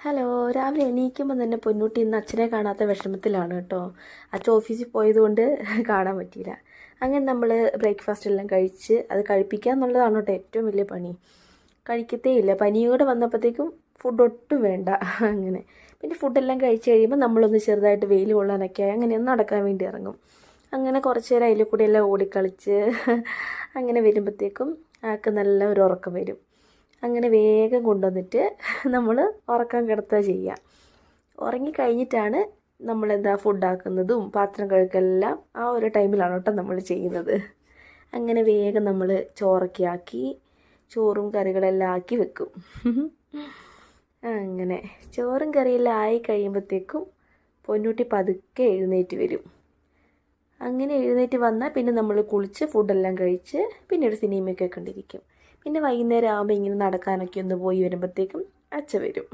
Hello, രാവിലെ എണീക്കുമ്പോൾ തന്നെ പൊന്നൂട്ടി ഇന്ന് അച്ഛനെ കാണാത്ത വിഷമത്തിലാണ് കേട്ടോ. അച്ഛൻ ഓഫീസിൽ പോയതുകൊണ്ട് കാണാൻ പറ്റിയില്ല. അങ്ങനെ നമ്മൾ ബ്രേക്ക്ഫാസ്റ്റ് എല്ലാം കഴിച്ച് അത് കഴിപ്പിക്കുക എന്നുള്ളതാണ് കേട്ടോ ഏറ്റവും വലിയ പണി. കഴിക്കത്തേ ഇല്ല. പനിയും കൂടെ വന്നപ്പോഴത്തേക്കും ഫുഡ് ഒട്ടും വേണ്ട. അങ്ങനെ പിന്നെ ഫുഡെല്ലാം കഴിച്ച് കഴിയുമ്പോൾ നമ്മളൊന്ന് ചെറുതായിട്ട് വെയിൽ കൊള്ളാനൊക്കെ അങ്ങനെ ഒന്ന് നടക്കാൻ വേണ്ടി ഇറങ്ങും. അങ്ങനെ കുറച്ച് നേരം അതിൽ കൂടെ എല്ലാം ഓടിക്കളിച്ച് അങ്ങനെ വരുമ്പോഴത്തേക്കും ആൾക്ക് നല്ല ഒരു ഉറക്കം വരും. അങ്ങനെ വേഗം കൊണ്ടുവന്നിട്ട് നമ്മൾ ഉറക്കാൻ കിടത്തുക ചെയ്യുക. ഉറങ്ങിക്കഴിഞ്ഞിട്ടാണ് നമ്മളെന്താ ഫുഡാക്കുന്നതും പാത്രം കഴുകലെല്ലാം ആ ഒരു ടൈമിലാണ് കേട്ടോ നമ്മൾ ചെയ്യുന്നത്. അങ്ങനെ വേഗം നമ്മൾ ചോറൊക്കെ ആക്കി ചോറും കറികളെല്ലാം ആക്കി വെക്കും. അങ്ങനെ ചോറും കറിയെല്ലാം ആയി കഴിയുമ്പോഴത്തേക്കും പൊന്നൂട്ടി പതുക്കെ എഴുന്നേറ്റ് വരും. അങ്ങനെ എഴുന്നേറ്റ് വന്നാൽ പിന്നെ നമ്മൾ കുളിച്ച് ഫുഡെല്ലാം കഴിച്ച് പിന്നെ ഒരു സിനിമയൊക്കെ കണ്ടിരിക്കും. പിന്നെ വൈകുന്നേരം ആകുമ്പോൾ ഇങ്ങനെ നടക്കാനൊക്കെ ഒന്ന് പോയി വരുമ്പോഴത്തേക്കും അച്ഛൻ വരും.